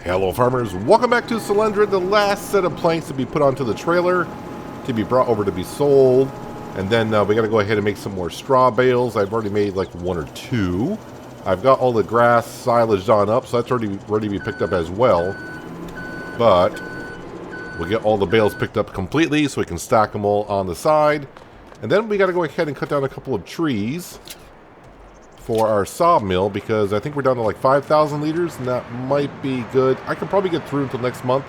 Hello farmers, welcome back to Selendra, the last set of planks to be put onto the trailer to be brought over to be sold. And then we got to go ahead and make some more straw bales. I've already made like one or two. I've got all the grass silage done up, so that's already ready to be picked up as well. But we'll get all the bales picked up completely so we can stack them all on the side. And then we got to go ahead and cut down a couple of trees for our sawmill, because I think we're down to like 5,000 liters, and that might be good. I can probably get through until next month,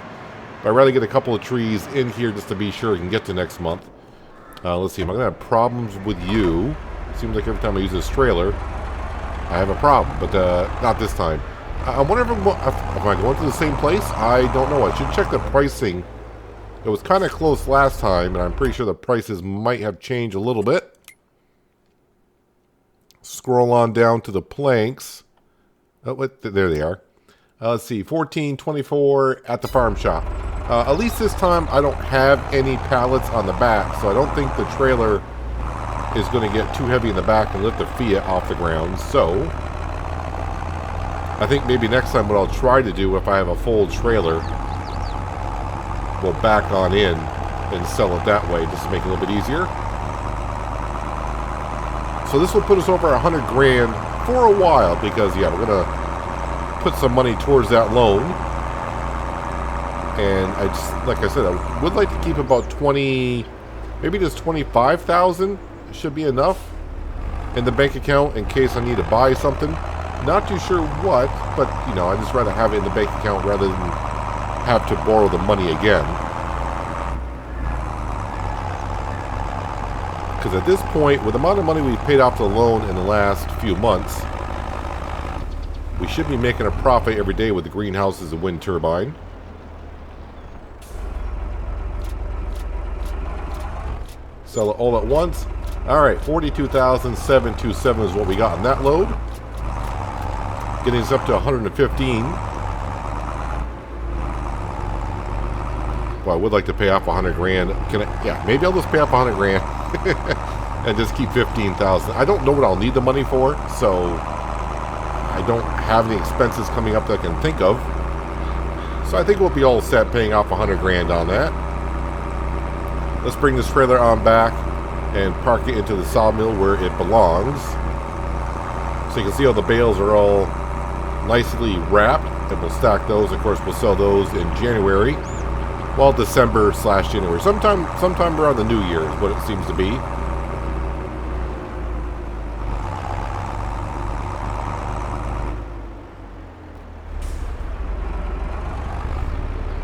but I'd rather get a couple of trees in here just to be sure we can get to next month. Let's see, am I going to have problems with you? Seems like every time I use this trailer, I have a problem, but not this time. I wonder if am I going to the same place? I don't know. I should check the pricing. It was kind of close last time, and I'm pretty sure the prices might have changed a little bit. Scroll on down to the planks. Oh, wait, there they are. Let's see, 14.24 at the farm shop. At least this time I don't have any pallets on the back, so I don't think the trailer is going to get too heavy in the back and lift the Fiat off the ground. So I think maybe next time what I'll try to do, if I have a full trailer, we'll back on in and sell it that way, just to make it a little bit easier. So this will put us over 100 grand for a while, because yeah, we're gonna put some money towards that loan. And I just, like I said, I would like to keep about 20, maybe just 25,000 should be enough in the bank account in case I need to buy something. Not too sure what, but you know, I'd just rather have it in the bank account rather than have to borrow the money again. Because at this point, with the amount of money we've paid off the loan in the last few months, we should be making a profit every day with the greenhouses and wind turbine. Sell it all at once. Alright, 42,727 is what we got on that load. Getting us up to 115. Well, I would like to pay off 100 grand. Yeah, maybe I'll just pay off 100 grand. And just keep 15,000. I don't know what I'll need the money for, so I don't have any expenses coming up that I can think of. So I think we'll be all set paying off 100 grand on that. Let's bring this trailer on back and park it into the sawmill where it belongs. So you can see how the bales are all nicely wrapped, and we'll stack those. Of course, we'll sell those in January. Well, December/January. Sometime around the New Year is what it seems to be.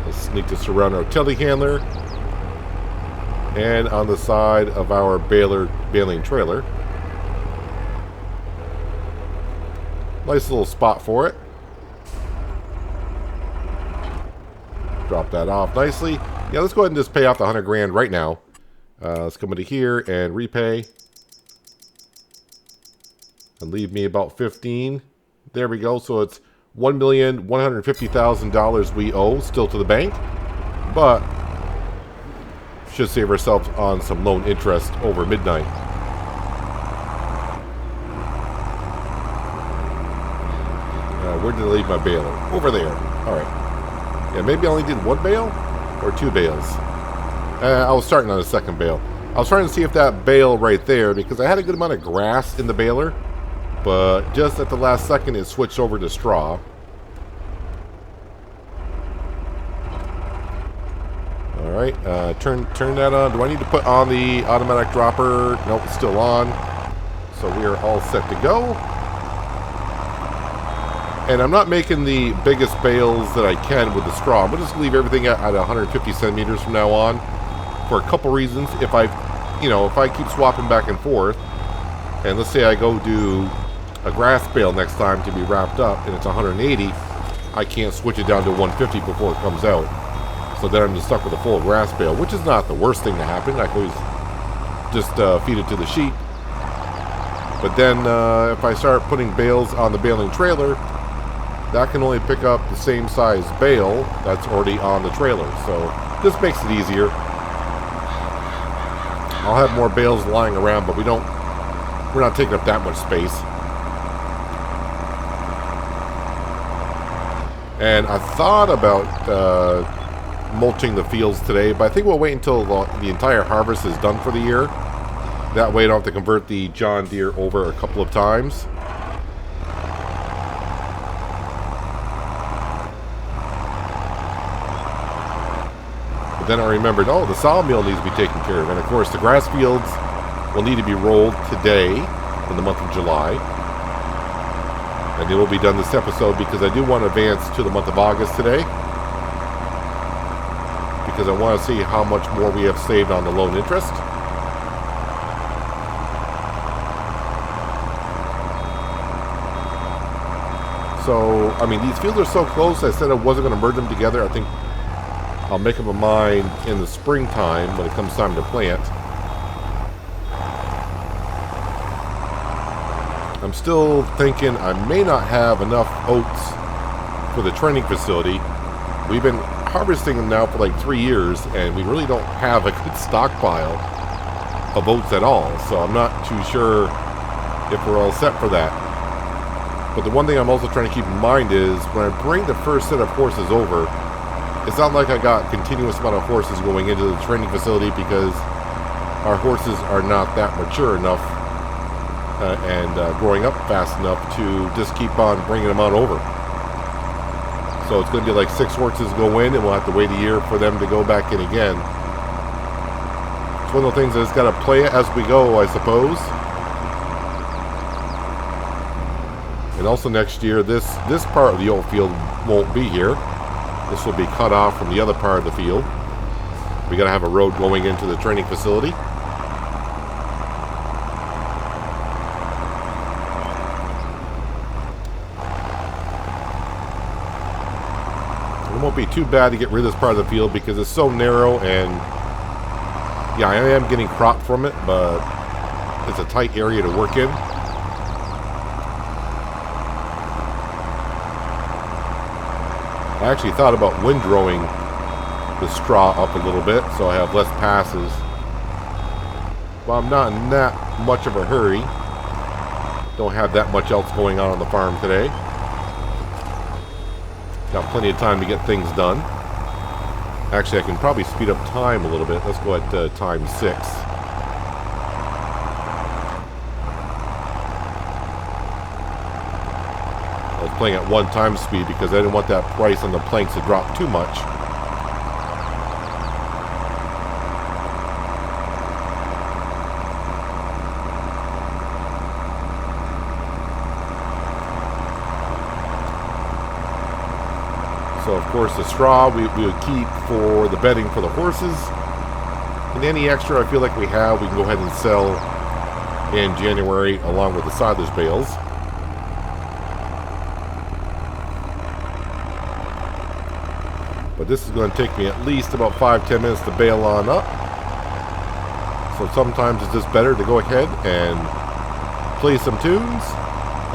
Let's sneak this around our telehandler and on the side of our baling trailer. Nice little spot for it. Drop that off nicely. Yeah, let's go ahead and just pay off the 100 grand right now. Let's come into here and repay. And leave me about 15. There we go. So it's $1,150,000 we owe still to the bank. But should save ourselves on some loan interest over midnight. Where did I leave my baler? Over there. All right. Yeah, maybe I only did one bale or two bales. I was starting on a second bale. I was trying to see if that bale right there, because I had a good amount of grass in the baler, but just at the last second it switched over to straw. Alright, turn that on. Do I need to put on the automatic dropper? Nope, it's still on. So we are all set to go. And I'm not making the biggest bales that I can with the straw. I'm going to just leave everything at 150 centimeters from now on for a couple reasons. If I keep swapping back and forth, and let's say I go do a grass bale next time to be wrapped up and it's 180, I can't switch it down to 150 before it comes out. So then I'm just stuck with a full grass bale, which is not the worst thing to happen. I can always just feed it to the sheep. But then if I start putting bales on the baling trailer, that can only pick up the same size bale that's already on the trailer. So this makes it easier. I'll have more bales lying around, but we're not taking up that much space. And I thought about mulching the fields today, but I think we'll wait until the entire harvest is done for the year. That way I don't have to convert the John Deere over a couple of times. But then I remembered, oh, the sawmill needs to be taken care of. And of course, the grass fields will need to be rolled today in the month of July. And it will be done this episode because I do want to advance to the month of August today. Because I want to see how much more we have saved on the loan interest. So, I mean, these fields are so close, I said I wasn't going to merge them together. I think I'll make up my mind in the springtime when it comes time to plant. I'm still thinking I may not have enough oats for the training facility. We've been harvesting them now for like 3 years, and we really don't have a good stockpile of oats at all. So I'm not too sure if we're all set for that. But the one thing I'm also trying to keep in mind is when I bring the first set of horses over, it's not like I got continuous amount of horses going into the training facility because our horses are not that mature enough and growing up fast enough to just keep on bringing them on over. So it's going to be like 6 horses go in, and we'll have to wait a year for them to go back in again. It's one of the things that's got to play it as we go, I suppose. And also next year, this part of the old field won't be here. This will be cut off from the other part of the field. We got to have a road going into the training facility. It won't be too bad to get rid of this part of the field because it's so narrow, and yeah, I am getting crop from it, but it's a tight area to work in. I actually thought about windrowing the straw up a little bit so I have less passes. But I'm not in that much of a hurry. Don't have that much else going on the farm today. Got plenty of time to get things done. Actually, I can probably speed up time a little bit. Let's go at time 6. I was playing at 1 time speed because I didn't want that price on the planks to drop too much. So of course the straw we would keep for the bedding for the horses. And any extra I feel like we have, we can go ahead and sell in January along with the silage bales. But this is going to take me at least about 5-10 minutes to bale on up. So sometimes it's just better to go ahead and play some tunes,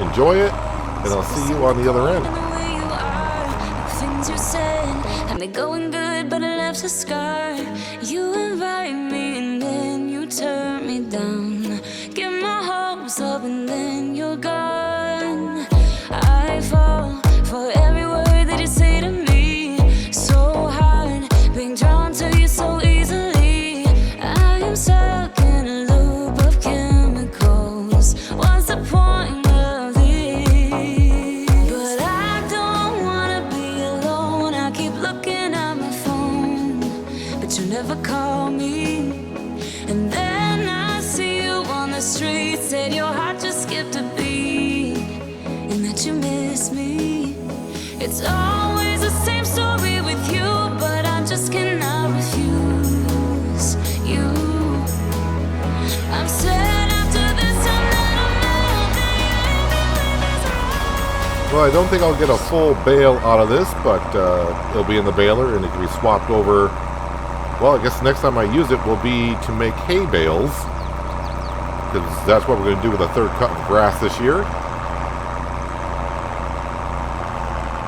enjoy it, and I'll see you on the other end. You said had me going good, but it left a scar. You invite me and then you turn me down. Get my hopes up and then you're gone. I fall for every word that you say to me. So hard being drawn to you so easily. I am stuck in a loop of chemicals. What's the point of this? But I don't wanna be alone. I keep looking at my phone, but you never call me. And then I see you on the street, said your heart just skipped a beat, and that you miss me. It's always the same story with you, but I just cannot refuse you. I'm sad after this time that I'm out. Well, I don't think I'll get a full bale out of this, but it'll be in the baler and it can be swapped over. Well, I guess the next time I use it will be to make hay bales, because that's what we're going to do with the third cut of grass this year.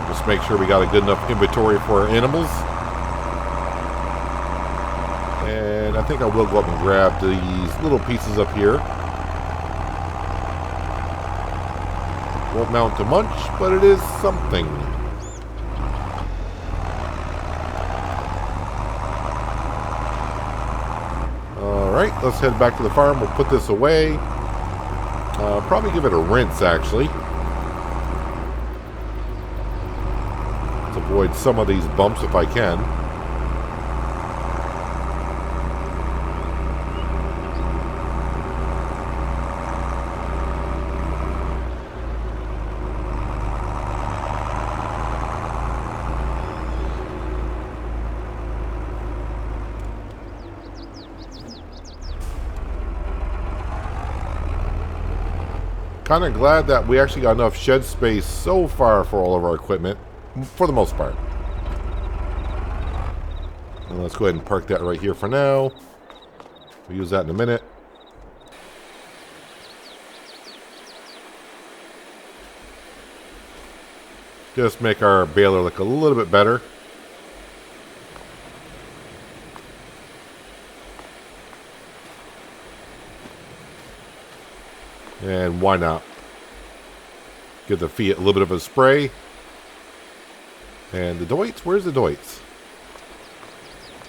Just make sure we got a good enough inventory for our animals. And I think I will go up and grab these little pieces up here. Won't mount to much, but it is something. Alright, let's head back to the farm. We'll put this away. Probably give it a rinse, actually. Let's avoid some of these bumps if I can. Kind of glad that we actually got enough shed space so far for all of our equipment, for the most part. And let's go ahead and park that right here for now. We'll use that in a minute. Just make our baler look a little bit better. And why not? Give the Fiat a little bit of a spray. And the Deutz? Where's the Deutz?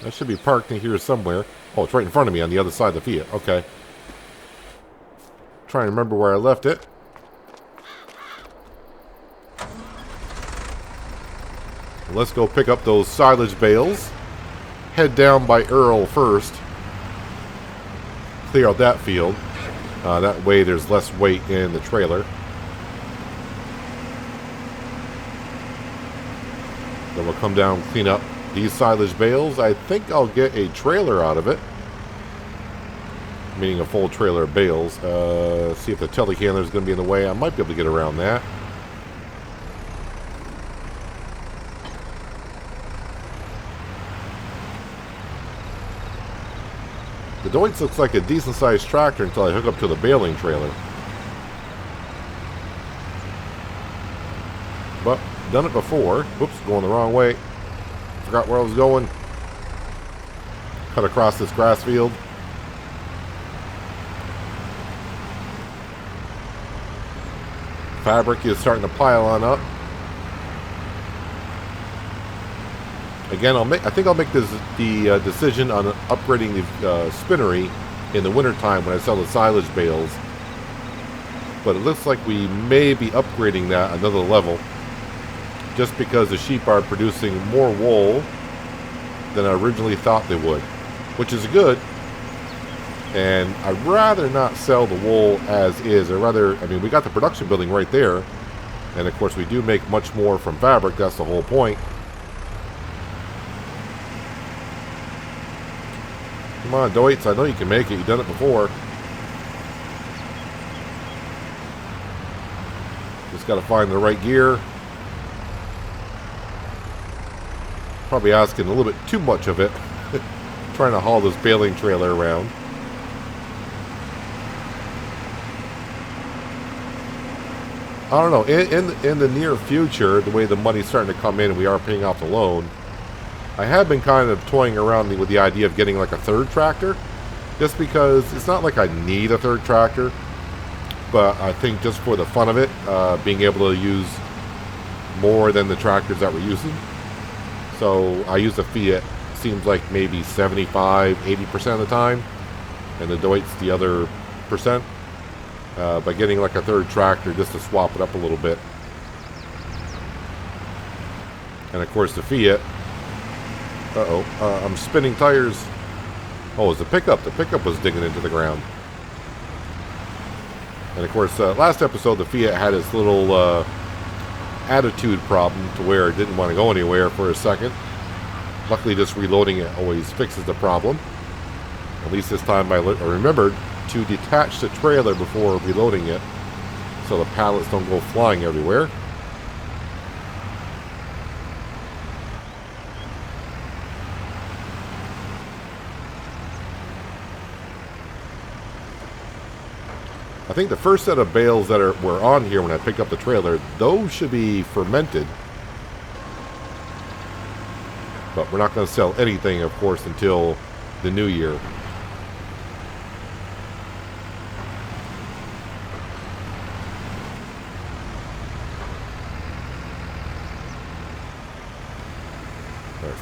That should be parked in here somewhere. Oh, it's right in front of me on the other side of the Fiat. Okay. Trying to remember where I left it. Let's go pick up those silage bales. Head down by Earl first. Clear out that field. That way there's less weight in the trailer. Then we'll come down, clean up these silage bales. I think I'll get a trailer out of it. Meaning a full trailer of bales. See if the telehandler is going to be in the way. I might be able to get around that. The Deutz looks like a decent sized tractor until I hook up to the baling trailer. But, done it before. Whoops, going the wrong way. Forgot where I was going. Cut across this grass field. Fabric is starting to pile on up. Again, I think I'll make the decision on upgrading the spinnery in the wintertime when I sell the silage bales. But it looks like we may be upgrading that another level. Just because the sheep are producing more wool than I originally thought they would. Which is good. And I'd rather not sell the wool as is. I mean, we got the production building right there. And of course we do make much more from fabric. That's the whole point. Come on, Deutz, I know you can make it. You've done it before. Just got to find the right gear. Probably asking a little bit too much of it. Trying to haul this baling trailer around. I don't know. In the near future, the way the money's starting to come in and we are paying off the loan, I have been kind of toying around with the idea of getting like a third tractor. Just because it's not like I need a third tractor. But I think just for the fun of it, being able to use more than the tractors that we're using. So I use the Fiat, seems like maybe 75, 80% of the time. And the Deutz the other percent. By getting like a third tractor just to swap it up a little bit. And of course the Fiat. I'm spinning tires. Oh, it's the pickup. The pickup was digging into the ground. And of course, last episode the Fiat had its little attitude problem to where it didn't want to go anywhere for a second. Luckily, just reloading it always fixes the problem. At least this time I remembered to detach the trailer before reloading it so the pallets don't go flying everywhere. I think the first set of bales that were on here when I picked up the trailer, those should be fermented. But we're not going to sell anything, of course, until the new year.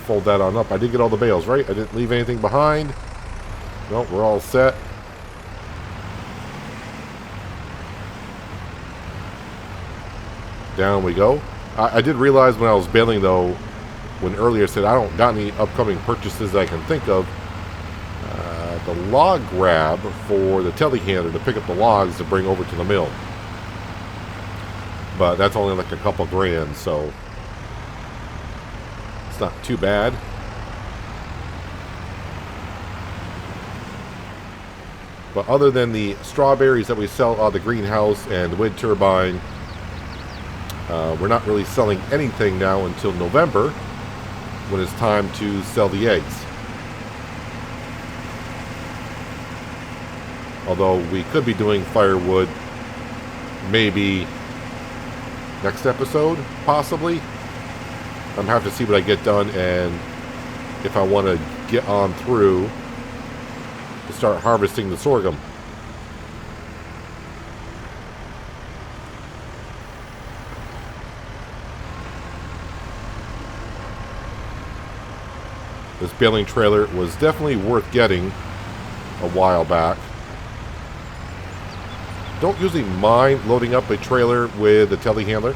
Fold that on up. I did get all the bales, right? I didn't leave anything behind. Well, we're all set. Down we go. I did realize when I was baling, though, when earlier I said I don't got any upcoming purchases I can think of, the log grab for the telehandler to pick up the logs to bring over to the mill. But that's only like a couple grand, so it's not too bad. But other than the strawberries that we sell out of the greenhouse and the wind turbine, we're not really selling anything now until November, when it's time to sell the eggs. Although we could be doing firewood maybe next episode, possibly. I'm going to have to see what I get done and if I want to get on through to start harvesting the sorghum. This baling trailer was definitely worth getting a while back. Don't usually mind loading up a trailer with a telehandler,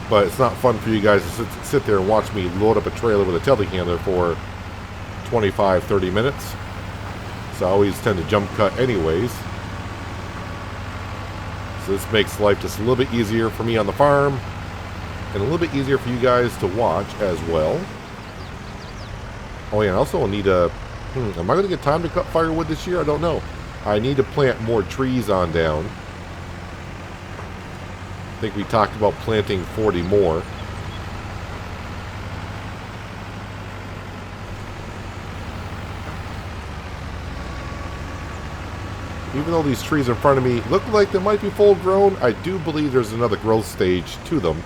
but it's not fun for you guys to sit there and watch me load up a trailer with a telehandler for 25-30 minutes. So I always tend to jump cut anyways. So this makes life just a little bit easier for me on the farm, and a little bit easier for you guys to watch as well. Oh yeah, I also need a... am I going to get time to cut firewood this year? I don't know. I need to plant more trees on down. I think we talked about planting 40 more. Even though these trees in front of me look like they might be full grown, I do believe there's another growth stage to them.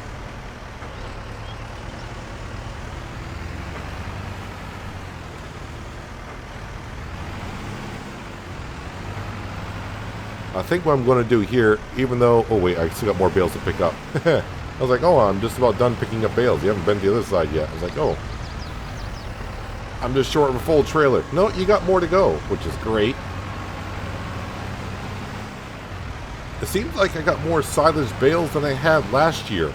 I think what I'm going to do here, even though... oh wait, I still got more bales to pick up. I was like, oh, I'm just about done picking up bales. You haven't been to the other side yet. I was like, oh, I'm just short of a full trailer. No, you got more to go, which is great. It seems like I got more silage bales than I had last year.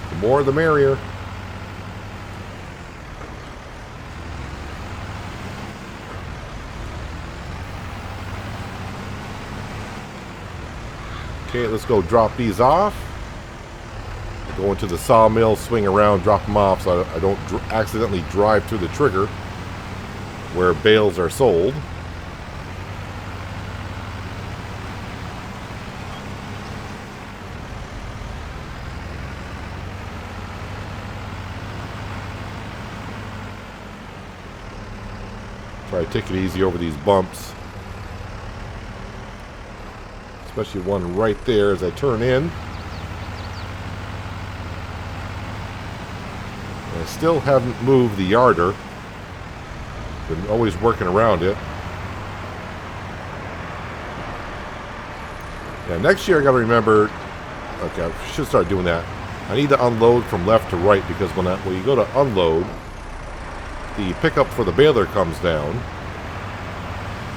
The more the merrier. Okay, let's go drop these off. Go into the sawmill, swing around, drop them off so I don't accidentally drive through the trigger where bales are sold. Try to take it easy over these bumps. Especially one right there as I turn in. I still haven't moved the yarder. Been always working around it. Yeah, next year I gotta remember, okay, I should start doing that. I need to unload from left to right because when you go to unload, the pickup for the baler comes down.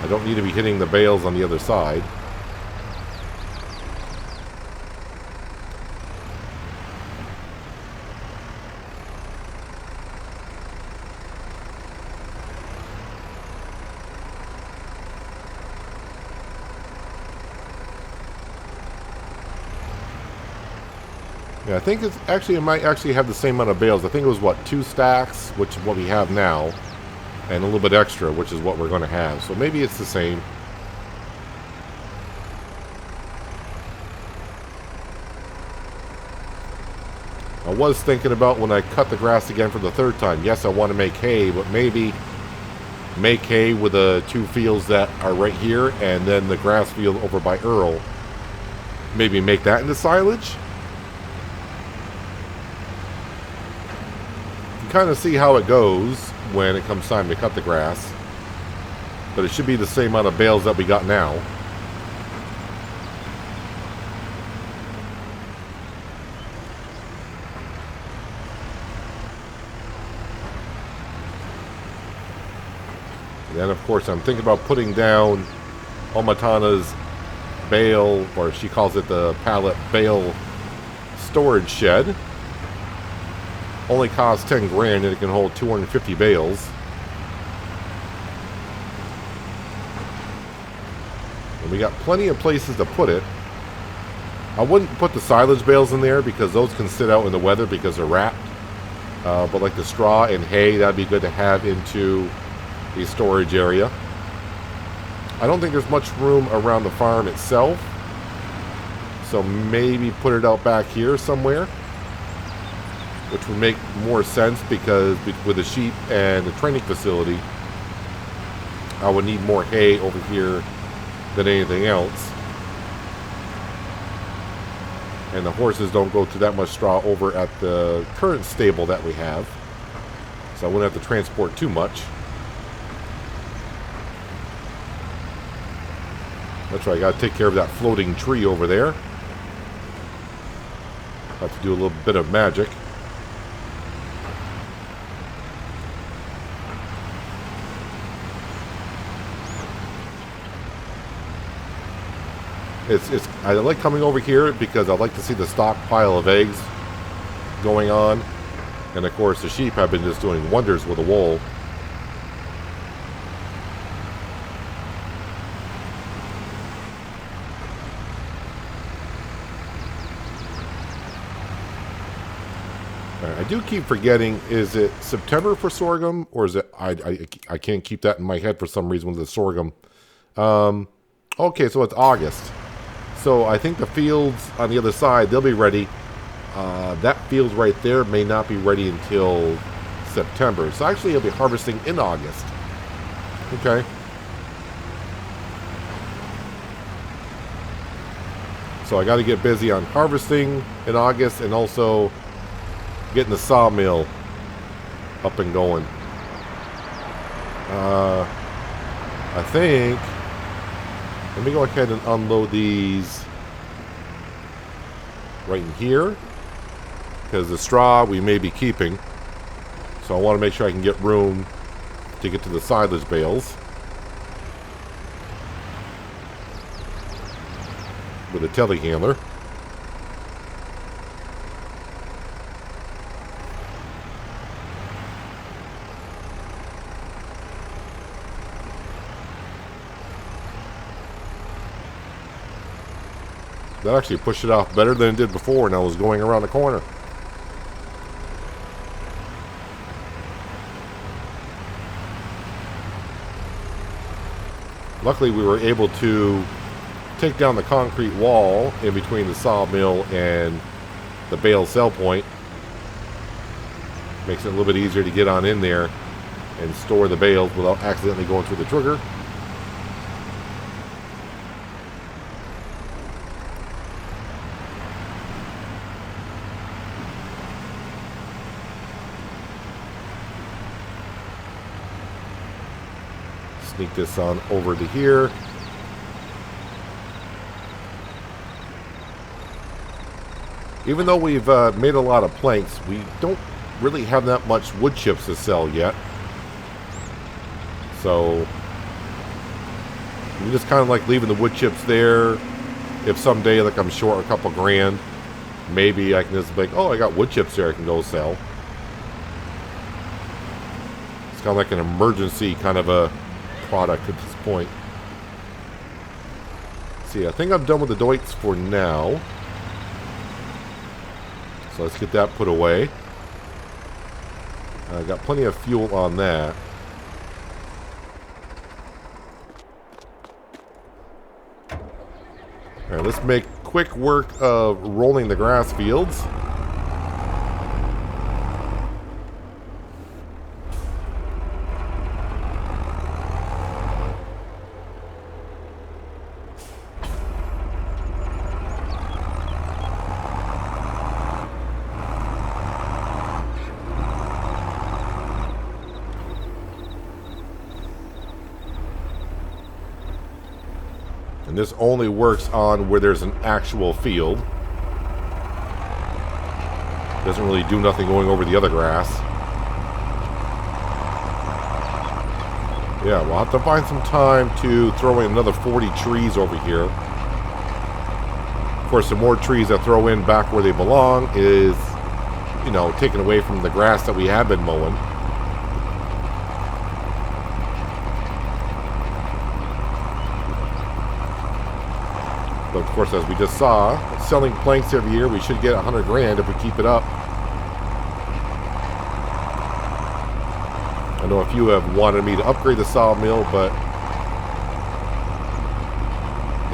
I don't need to be hitting the bales on the other side. Yeah, I think it's actually, it might actually have the same amount of bales. I think it was, what, 2 stacks, which is what we have now, and a little bit extra, which is what we're going to have. So maybe it's the same. I was thinking about when I cut the grass again for the 3rd time. Yes, I want to make hay, but maybe make hay with the 2 fields that are right here, and then the grass field over by Earl. Maybe make that into silage. Kind of see how it goes when it comes time to cut the grass. but it should be the same amount of bales that we got now. And then, of course, I'm thinking about putting down Omatana's bale, or she calls it the pallet bale storage shed. Only costs 10 grand and it can hold 250 bales. And we got plenty of places to put it. I wouldn't put the silage bales in there because those can sit out in the weather because they're wrapped. But like the straw and hay, that'd be good to have into the storage area. I don't think there's much room around the farm itself. So maybe put it out back here somewhere, which would make more sense because with the sheep and the training facility, I would need more hay over here than anything else. And the horses don't go through that much straw over at the current stable that we have. So I wouldn't have to transport too much. That's right, I gotta take care of that floating tree over there. Have to do a little bit of magic. I like coming over here because I like to see the stockpile of eggs going on. And of course the sheep have been just doing wonders with the wool. I do keep forgetting, is it September for sorghum, or is it, I can't keep that in my head for some reason with the sorghum. Okay, so it's August. So I think the fields on the other side, they'll be ready. That field right there may not be ready until September. So actually you'll be harvesting in August. Okay. So I got to get busy on harvesting in August and also getting the sawmill up and going. I think, let me go ahead and unload these right in here, because the straw we may be keeping. So I want to make sure I can get room to get to the silage bales with a telehandler. That actually pushed it off better than it did before when I was going around the corner. Luckily we were able to take down the concrete wall in between the sawmill and the bale sell point. Makes it a little bit easier to get on in there and store the bales without accidentally going through the trigger. Sneak this on over to here. Even though we've made a lot of planks, we don't really have that much wood chips to sell yet. So I'm just kind of like leaving the wood chips there. If someday like I'm short a couple grand, maybe I can just be like, oh, I got wood chips there I can go sell. It's kind of like an emergency kind of a product at this point. See, I think I'm done with the doits for now. So let's get that put away. I got plenty of fuel on that. Alright, let's make quick work of rolling the grass fields. And this only works on where there's an actual field. Doesn't really do nothing going over the other grass. Yeah, we'll have to find some time to throw in another 40 trees over here. Of course, the more trees I throw in back where they belong is, you know, taken away from the grass that we have been mowing. But of course, as we just saw, selling planks every year, we should get 100 grand if we keep it up. I know a few have wanted me to upgrade the sawmill, but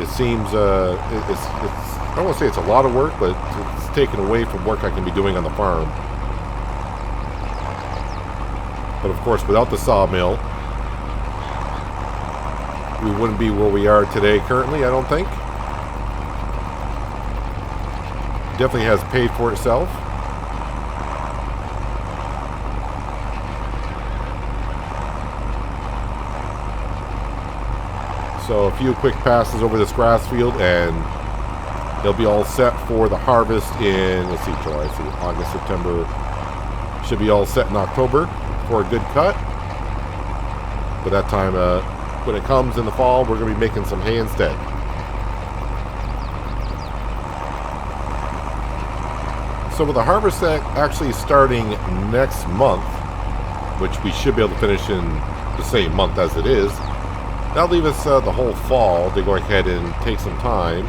it seems it's I don't want to say it's a lot of work, but it's taken away from work I can be doing on the farm. But of course, without the sawmill, we wouldn't be where we are today currently, I don't think. Definitely has paid for itself. So a few quick passes over this grass field and they'll be all set for the harvest in, let's see, July, let's see, August, September. Should be all set in October for a good cut. By that time, when it comes in the fall, we're going to be making some hay instead. So with the harvest actually starting next month, which we should be able to finish in the same month as it is, that'll leave us the whole fall to go ahead and take some time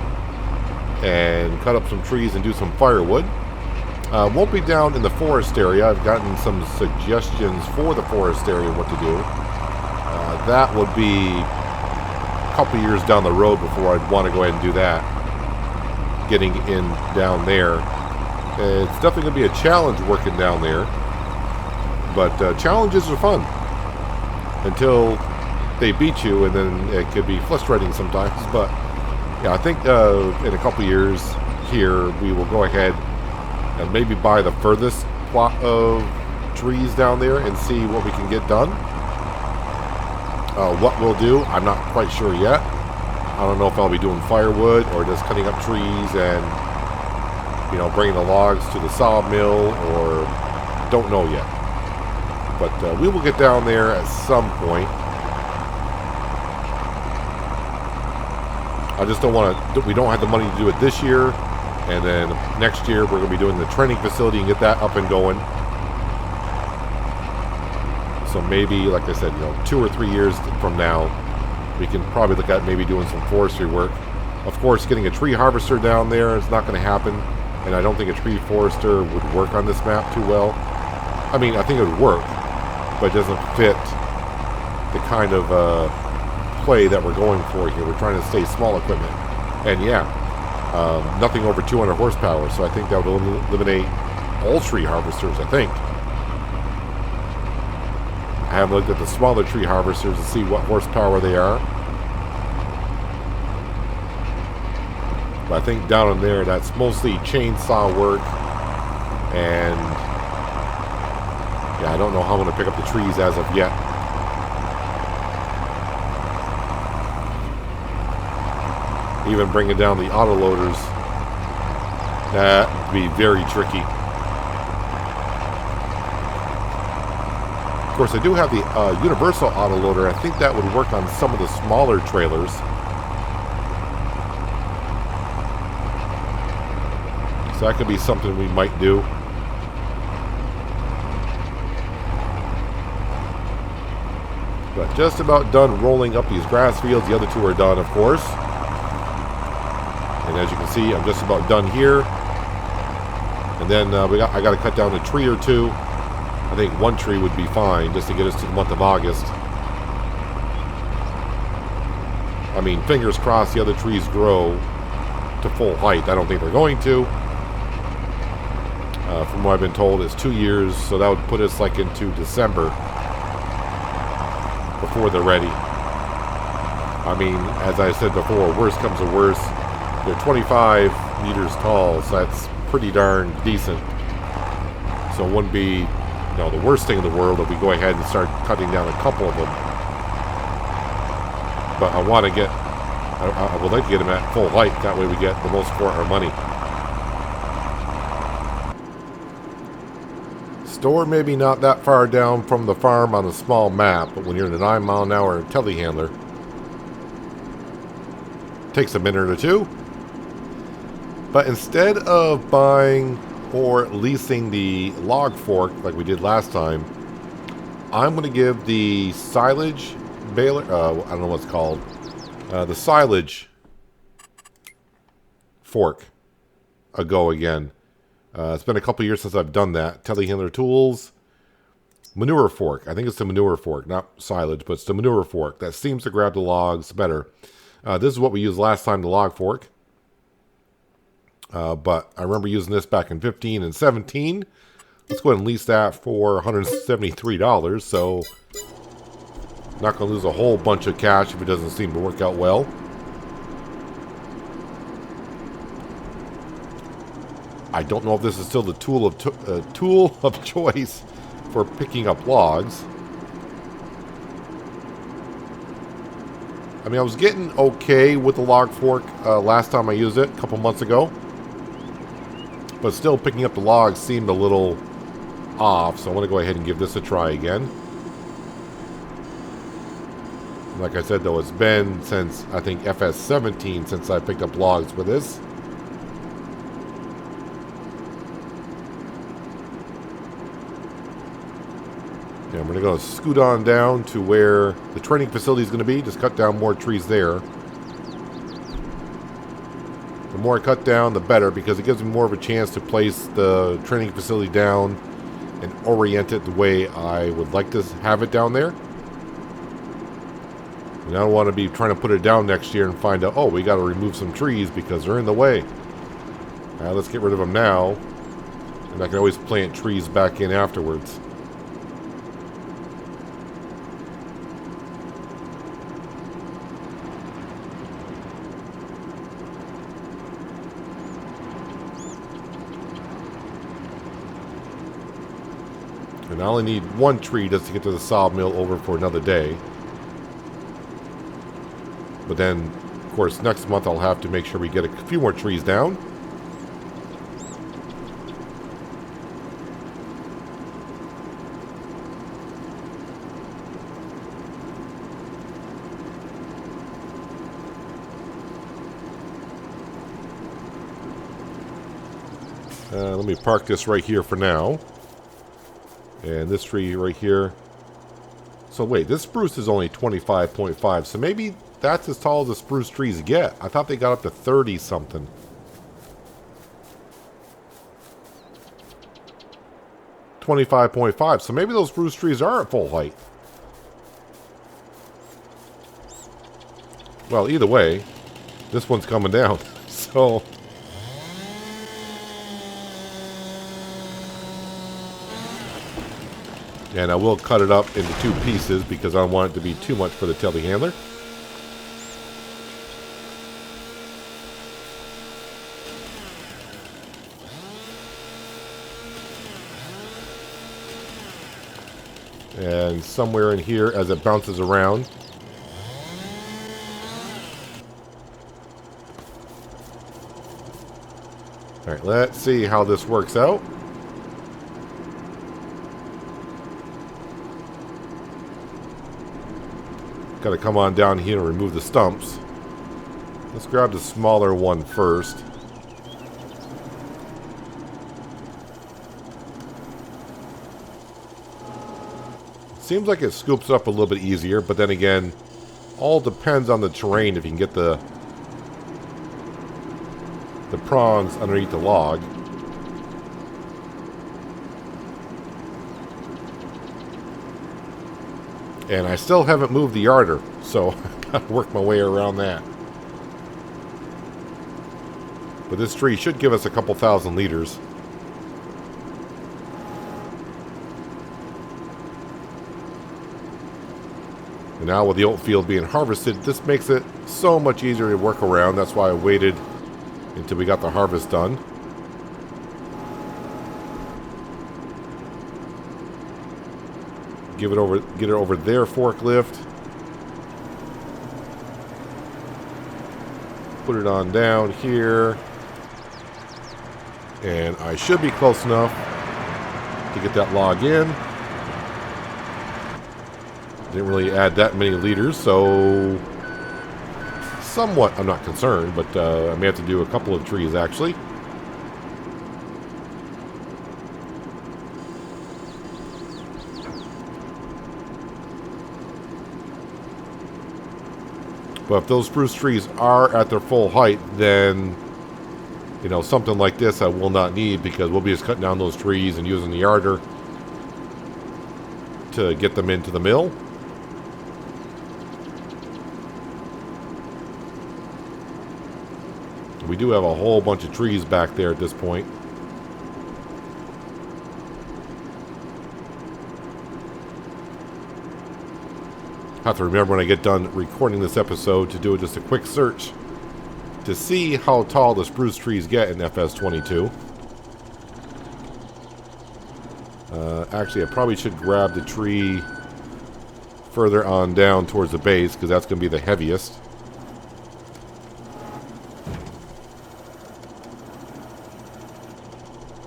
and cut up some trees and do some firewood. Won't be down in the forest area. I've gotten some suggestions for the forest area what to do. That would be a couple years down the road before I'd want to go ahead and do that. Getting in down there. It's definitely going to be a challenge working down there. But challenges are fun. Until they beat you, and then it could be frustrating sometimes. But yeah, I think in a couple years here we will go ahead and maybe buy the furthest plot of trees down there and see what we can get done. What we'll do, I'm not quite sure yet. I don't know if I'll be doing firewood or just cutting up trees and, you know, bringing the logs to the sawmill, or don't know yet. But we will get down there at some point. I just don't want to, we don't have the money to do it this year, and then next year we're going to be doing the training facility and get that up and going. So maybe, like I said, you know, 2 or 3 years from now, we can probably look at maybe doing some forestry work. Of course, getting a tree harvester down there is not going to happen, and I don't think a tree forester would work on this map too well. I mean, I think it would work, but it doesn't fit the kind of play that we're going for here. We're trying to stay small equipment, and yeah, nothing over 200 horsepower, so I think that would eliminate all tree harvesters, I think. I haven't looked at the smaller tree harvesters to see what horsepower they are, but I think down in there that's mostly chainsaw work, and yeah, I don't know how I'm going to pick up the trees as of yet. Even bringing down the autoloaders, that would be very tricky. Of course, I do have the universal autoloader. I think that would work on some of the smaller trailers. So that could be something we might do. But just about done rolling up these grass fields. The other two are done, of course. And as you can see, I'm just about done here. And then I got to cut down a tree or two. I think one tree would be fine just to get us to the month of August. I mean, fingers crossed the other trees grow to full height. I don't think they're going to. From what I've been told, it's 2 years, so that would put us like into December before they're ready. I mean, as I said before, worst comes to worst, they're 25 meters tall, so that's pretty darn decent. So it wouldn't be, you know, the worst thing in the world if we go ahead and start cutting down a couple of them. But I want to get I would like to get them at full height. That way we get the most for our money. Store maybe not that far down from the farm on a small map, but when you're in a 9-mile-an-hour telehandler, it takes a minute or two. But instead of buying or leasing the log fork like we did last time, I'm going to give the silage baler, I don't know what it's called, the silage fork a go again. It's been a couple years since I've done that. Telehandler tools, manure fork. I think it's the manure fork, not silage, but it's the manure fork. That seems to grab the logs better. This is what we used last time, the log fork. But I remember using this back in 15 and 17. Let's go ahead and lease that for $173. So, not going to lose a whole bunch of cash if it doesn't seem to work out well. I don't know if this is still the tool of choice for picking up logs. I mean, I was getting okay with the log fork last time I used it, a couple months ago. But still, picking up the logs seemed a little off, so I want to go ahead and give this a try again. Like I said, though, it's been since, I think, FS17 since I picked up logs with this. Yeah, I'm going to scoot on down to where the training facility is going to be. Just cut down more trees there. The more I cut down, the better, because it gives me more of a chance to place the training facility down and orient it the way I would like to have it down there. And I don't want to be trying to put it down next year and find out, oh, we got to remove some trees because they're in the way. Let's get rid of them now. And I can always plant trees back in afterwards. And I only need one tree just to get to the sawmill over for another day. But then, of course, next month I'll have to make sure we get a few more trees down. Let me park this right here for now. And this tree right here. So wait, this spruce is only 25.5. So maybe that's as tall as the spruce trees get. I thought they got up to 30 something. .5. So maybe those spruce trees are at full height. Well, either way, this one's coming down. So and I will cut it up into 2 pieces because I don't want it to be too much for the telehandler. And somewhere in here as it bounces around. Alright, let's see how this works out. Got to come on down here and remove the stumps. Let's grab the smaller one first. Seems like it scoops up a little bit easier, but then again, all depends on the terrain if you can get the prongs underneath the log. And I still haven't moved the yarder, so I've got to work my way around that. But this tree should give us a couple thousand liters. And now with the oat field being harvested, this makes it so much easier to work around. That's why I waited until we got the harvest done. Get it over their forklift. Put it on down here. And I should be close enough to get that log in. Didn't really add that many liters, so somewhat I'm not concerned, but I may have to do a couple of trees actually. But if those spruce trees are at their full height, then, you know, something like this I will not need, because we'll be just cutting down those trees and using the yarder to get them into the mill. We do have a whole bunch of trees back there at this point. Have to remember when I get done recording this episode to do just a quick search to see how tall the spruce trees get in FS22. Actually, I probably should grab the tree further on down towards the base, because that's going to be the heaviest.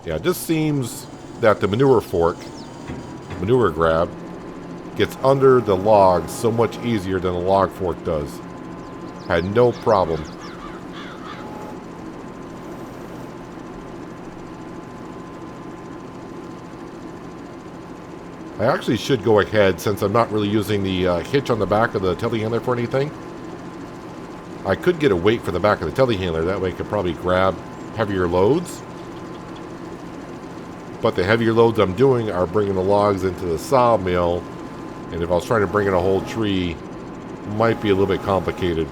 Yeah, it just seems that the manure grab, gets under the log so much easier than the log fork does. Had no problem. I actually should go ahead, since I'm not really using the hitch on the back of the telehandler for anything. I could get a weight for the back of the telehandler, that way I could probably grab heavier loads. But the heavier loads I'm doing are bringing the logs into the sawmill, and if I was trying to bring in a whole tree, it might be a little bit complicated.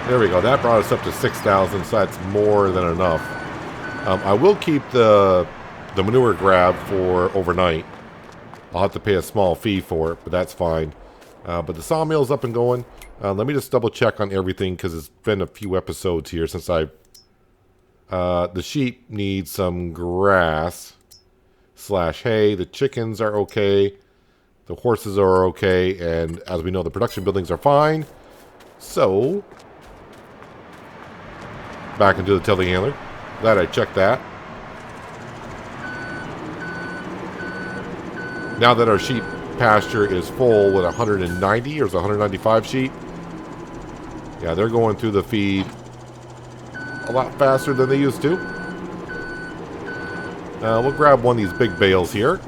There we go. That brought us up to 6,000, so that's more than enough. I will keep the manure grab for overnight. I'll have to pay a small fee for it, but that's fine. But the sawmill's up and going. Let me just double check on everything, because it's been a few episodes here since I've... the sheep need some grass / hay. The chickens are okay. The horses are okay. And as we know, the production buildings are fine. So, back into the telehandler. Glad I checked that. Now that our sheep pasture is full with 190 or 195 sheep, yeah, they're going through the feed a lot faster than they used to. We'll grab one of these big bales here.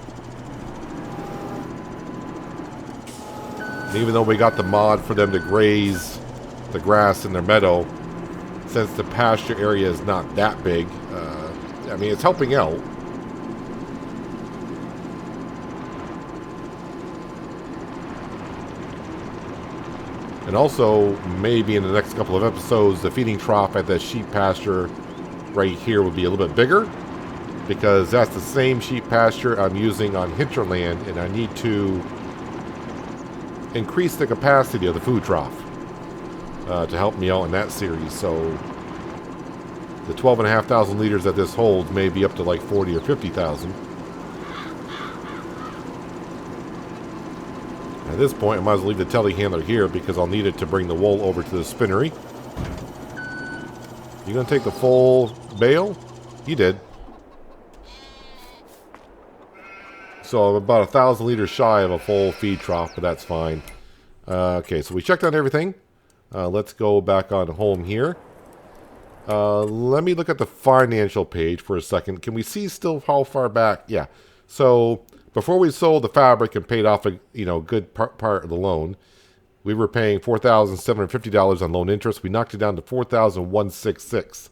And even though we got the mod for them to graze the grass in their meadow, since the pasture area is not that big, I mean, it's helping out. And also, maybe in the next couple of episodes, the feeding trough at that sheep pasture right here will be a little bit bigger, because that's the same sheep pasture I'm using on hinterland, and I need to increase the capacity of the food trough to help me out in that series. So the 12,500 liters that this holds may be up to like 40 or 50,000. At this point, I might as well leave the telehandler here, because I'll need it to bring the wool over to the spinnery. You gonna take the full bale? He did. So I'm about 1,000 liters shy of a full feed trough, but that's fine. Okay, so we checked on everything. Let's go back on home here. Let me look at the financial page for a second. Can we see still how far back? Yeah. So before we sold the fabric and paid off a good part of the loan, we were paying $4,750 on loan interest. We knocked it down to $4,166.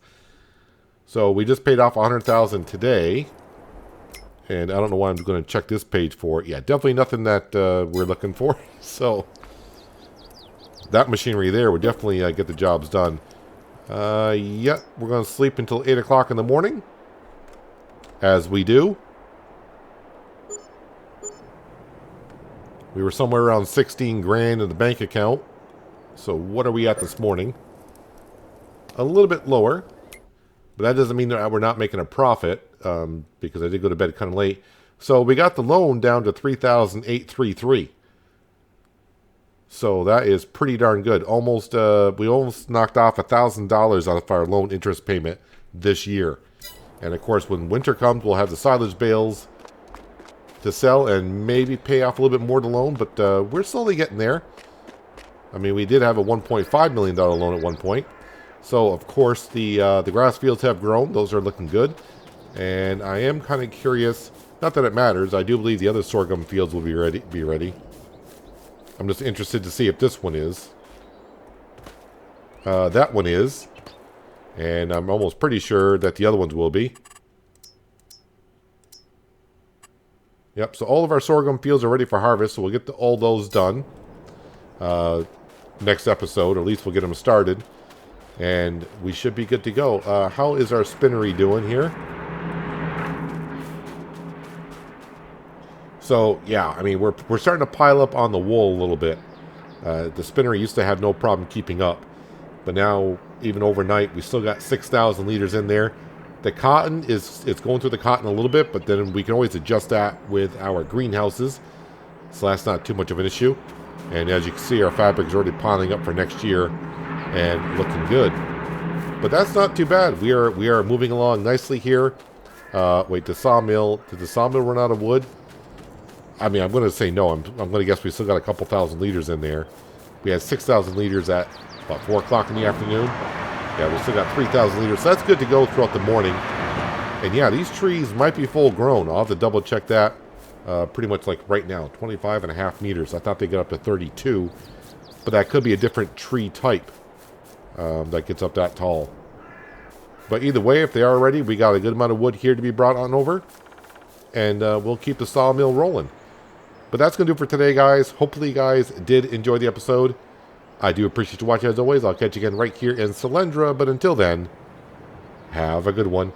So we just paid off $100,000 today. And I don't know why I'm going to check this page for. Yeah, definitely nothing that we're looking for. So that machinery there would definitely get the jobs done. Yeah, we're going to sleep until 8 o'clock in the morning, as we do. We were somewhere around 16 grand in the bank account. So what are we at this morning? a little bit lower. But that doesn't mean that we're not making a profit, because I did go to bed kind of late. So we got the loan down to $3,833. So that is pretty darn good. Almost, we almost knocked off $1,000 out of our loan interest payment this year. And of course, when winter comes, we'll have the silage bales to sell and maybe pay off a little bit more to loan. But we're slowly getting there. I mean, we did have a $1.5 million loan at one point. So, of course, the grass fields have grown. Those are looking good. And I am kind of curious. Not that it matters. I do believe the other sorghum fields will be ready. I'm just interested to see if this one is. That one is. And I'm almost pretty sure that the other ones will be. Yep, so all of our sorghum fields are ready for harvest. So we'll get all those done next episode. Or at least we'll get them started. And we should be good to go. How is our spinnery doing here? So, yeah, I mean, we're starting to pile up on the wool a little bit. The spinnery used to have no problem keeping up. But now, even overnight, we still got 6,000 liters in there. The cotton it's going through the cotton a little bit, but then we can always adjust that with our greenhouses. So that's not too much of an issue. And as you can see, our fabric is already piling up for next year. And looking good. But that's not too bad. We are moving along nicely here. Wait, the sawmill. Did the sawmill run out of wood? I mean, I'm going to say no. I'm going to guess we still got a couple thousand liters in there. We had 6,000 liters at, about 4 o'clock in the afternoon. Yeah, we still got 3,000 liters. So that's good to go throughout the morning. And yeah, these trees might be full grown. I'll have to double check that pretty much like right now. 25.5 meters. I thought they got up to 32. But that could be a different tree type. That gets up that tall. But either way, if they are ready, we got a good amount of wood here to be brought on over. And we'll keep the sawmill rolling. But that's going to do it for today, guys. Hopefully you guys did enjoy the episode. I do appreciate you watching as always. I'll catch you again right here in Selendra. But until then, have a good one.